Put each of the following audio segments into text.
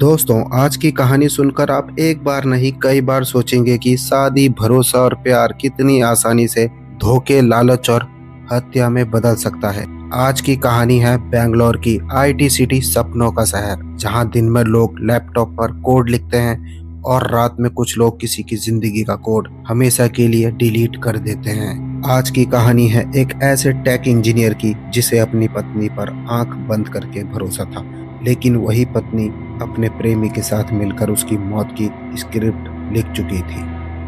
दोस्तों, आज की कहानी सुनकर आप एक बार नहीं कई बार सोचेंगे कि शादी, भरोसा और प्यार कितनी आसानी से धोखे, लालच और हत्या में बदल सकता है। आज की कहानी है बेंगलोर की आईटी सिटी, सपनों का शहर, जहां दिन में लोग लैपटॉप पर कोड लिखते हैं और रात में कुछ लोग किसी की जिंदगी का कोड हमेशा के लिए डिलीट कर देते हैं। आज की कहानी है एक ऐसे टेक इंजीनियर की जिसे अपनी पत्नी पर आंख बंद करके भरोसा था, लेकिन वही पत्नी अपने प्रेमी के साथ मिलकर उसकी मौत की स्क्रिप्ट लिख चुकी थी।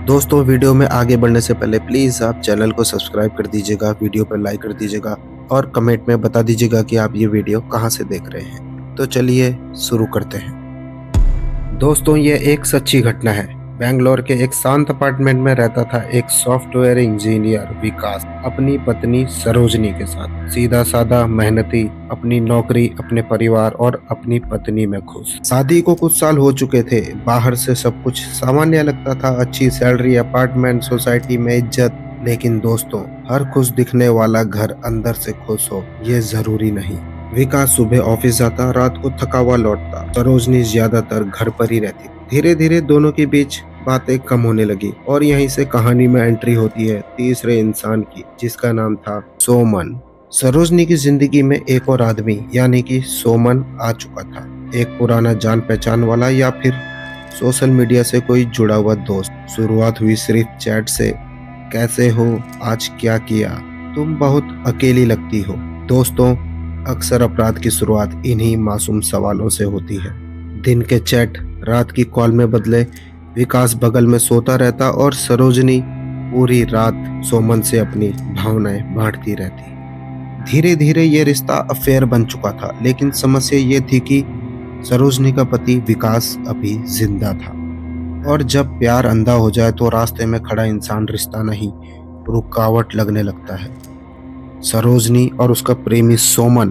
दोस्तों, वीडियो में आगे बढ़ने से पहले प्लीज आप चैनल को सब्सक्राइब कर दीजिएगा, वीडियो पर लाइक कर दीजिएगा और कमेंट में बता दीजिएगा कि आप ये वीडियो कहाँ से देख रहे हैं। तो चलिए शुरू करते हैं। दोस्तों, ये एक सच्ची घटना है। बेंगलोर के एक शांत अपार्टमेंट में रहता था एक सॉफ्टवेयर इंजीनियर विकास अपनी पत्नी सरोजनी के साथ। सीधा साधा, मेहनती, अपनी नौकरी, अपने परिवार और अपनी पत्नी में खुश। शादी को कुछ साल हो चुके थे। बाहर से सब कुछ सामान्य लगता था, अच्छी सैलरी, अपार्टमेंट, सोसाइटी में इज्जत। लेकिन दोस्तों, हर खुश दिखने वाला घर अंदर से खुश हो ये जरूरी नहीं। विकास सुबह ऑफिस जाता, रात को थका हुआ लौटता। सरोजनी ज्यादातर घर पर ही रहती। धीरे धीरे दोनों के बीच बातें कम होने लगी और यहीं से कहानी में एंट्री होती है तीसरे इंसान की, जिसका नाम था सोमन। सरोजनी की जिंदगी में एक और आदमी यानी कि सोमन आ चुका था। एक पुराना जान पहचान वाला या फिर सोशल मीडिया से कोई जुड़ा हुआ दोस्त। शुरुआत हुई सिर्फ चैट से, कैसे हो, आज क्या किया, तुम बहुत अकेली लगती हो। दोस्तों, अक्सर अपराध की शुरुआत इन्हीं मासूम सवालों से होती है। दिन के चैट रात की कॉल में बदले। विकास बगल में सोता रहता और सरोजनी पूरी रात सोमन से अपनी भावनाएं बांटती रहती। धीरे धीरे ये रिश्ता अफेयर बन चुका था, लेकिन समस्या ये थी कि सरोजनी का पति विकास अभी जिंदा था और जब प्यार अंधा हो जाए तो रास्ते में खड़ा इंसान रिश्ता नहीं, रुकावट लगने लगता है। सरोजनी और उसका प्रेमी सोमन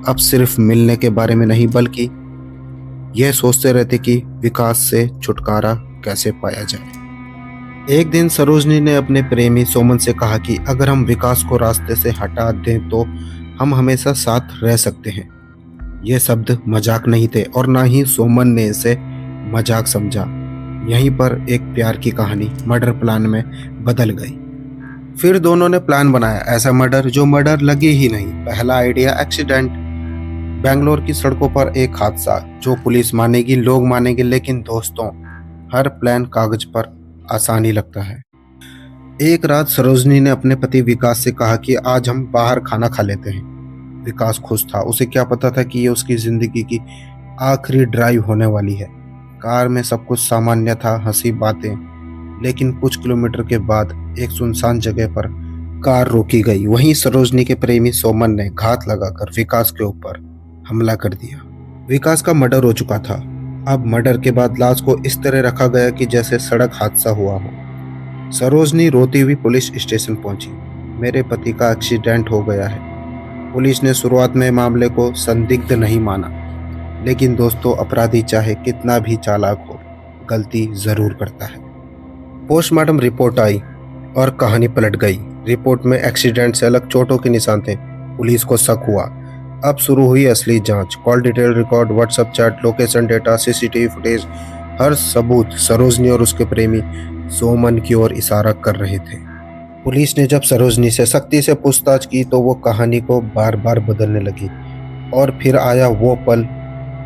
अब सिर्फ मिलने के बारे में नहीं, बल्कि यह सोचते रहते कि विकास से छुटकारा कैसे पाया जाए। एक दिन सरोजनी ने अपने प्रेमी सोमन से कहा कि अगर हम विकास को रास्ते से हटा दें तो हम हमेशा साथ रह सकते हैं। ये शब्द मजाक नहीं थे और ना ही सोमन ने इसे मजाक समझा। यहीं पर एक प्यार की कहानी मर्डर प्लान में बदल गई। फिर दोनों ने प्लान बनाया, ऐसा मर्डर जो मर्डर लगे ही नहीं। पहला आइडिया, एक्सीडेंट। बेंगलोर की सड़कों पर एक हादसा जो पुलिस मानेगी, लोग मानेंगे, लेकिन दोस्तों, हर प्लान कागज पर आसानी लगता है। एक रात सरोजनी ने अपने पति विकास से कहा कि आज हम बाहर खाना खा लेते हैं। विकास खुश था। उसे क्या पता था कि ये उसकी जिंदगी की आखिरी ड्राइव होने वाली है। कार में सब कुछ सामान्य था, हंसी, बातें। लेकिन कुछ किलोमीटर के बाद एक सुनसान जगह पर कार रोकी गई। वहीं सरोजनी के प्रेमी सोमन ने घात लगाकर विकास के ऊपर हमला कर दिया। विकास का मर्डर हो चुका था। अब मर्डर के बाद लाश को इस तरह रखा गया कि जैसे सड़क हादसा हुआ हो। सरोजनी रोती हुई पुलिस स्टेशन पहुंची। मेरे पति का एक्सीडेंट हो गया है। पुलिस ने शुरुआत में मामले को संदिग्ध नहीं माना, लेकिन दोस्तों, अपराधी चाहे कितना भी चालाक हो, गलती जरूर करता है। पोस्टमार्टम रिपोर्ट आई और कहानी पलट गई। रिपोर्ट में एक्सीडेंट से अलग चोटों के निशान थे। पुलिस को शक हुआ। अब शुरू हुई असली जांच। Call detail record, WhatsApp chat, location data, CCTV footage, हर सबूत सरोजनी और उसके प्रेमी सोमन की ओर इशारा कर रहे थे। पुलिस ने जब सरोजनी से सख्ती से पूछताछ की तो वो कहानी को बार बार बदलने लगी। और फिर आया वो पल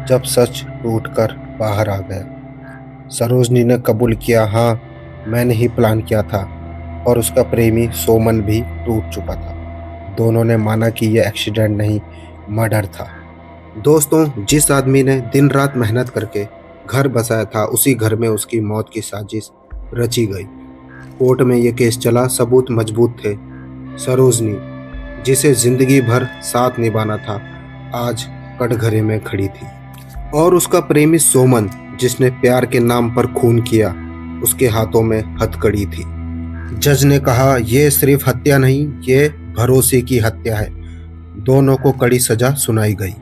जब सच टूटकर बाहर आ गया। सरोजनी ने कबूल किया, हाँ, मैंने ही प्लान किया था। और उसका प्रेमी सोमन भी टूट चुका था। दोनों ने माना कि यह एक्सीडेंट नहीं, मर्डर था। दोस्तों, जिस आदमी ने दिन रात मेहनत करके घर बसाया था, उसी घर में उसकी मौत की साजिश रची गई। कोर्ट में यह केस चला, सबूत मजबूत थे। सरोजनी, जिसे जिंदगी भर साथ निभाना था, आज कटघरे में खड़ी थी। और उसका प्रेमी सोमन, जिसने प्यार के नाम पर खून किया, उसके हाथों में हथकड़ी थी। जज ने कहा, यह सिर्फ हत्या नहीं, ये भरोसे की हत्या है। दोनों को कड़ी सजा सुनाई गई।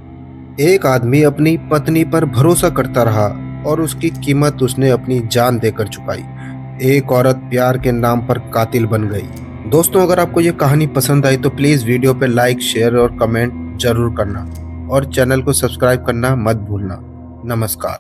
एक आदमी अपनी पत्नी पर भरोसा करता रहा और उसकी कीमत उसने अपनी जान देकर चुकाई। एक औरत प्यार के नाम पर कातिल बन गई। दोस्तों, अगर आपको ये कहानी पसंद आई तो प्लीज वीडियो पे लाइक, शेयर और कमेंट जरूर करना और चैनल को सब्सक्राइब करना मत भूलना। नमस्कार।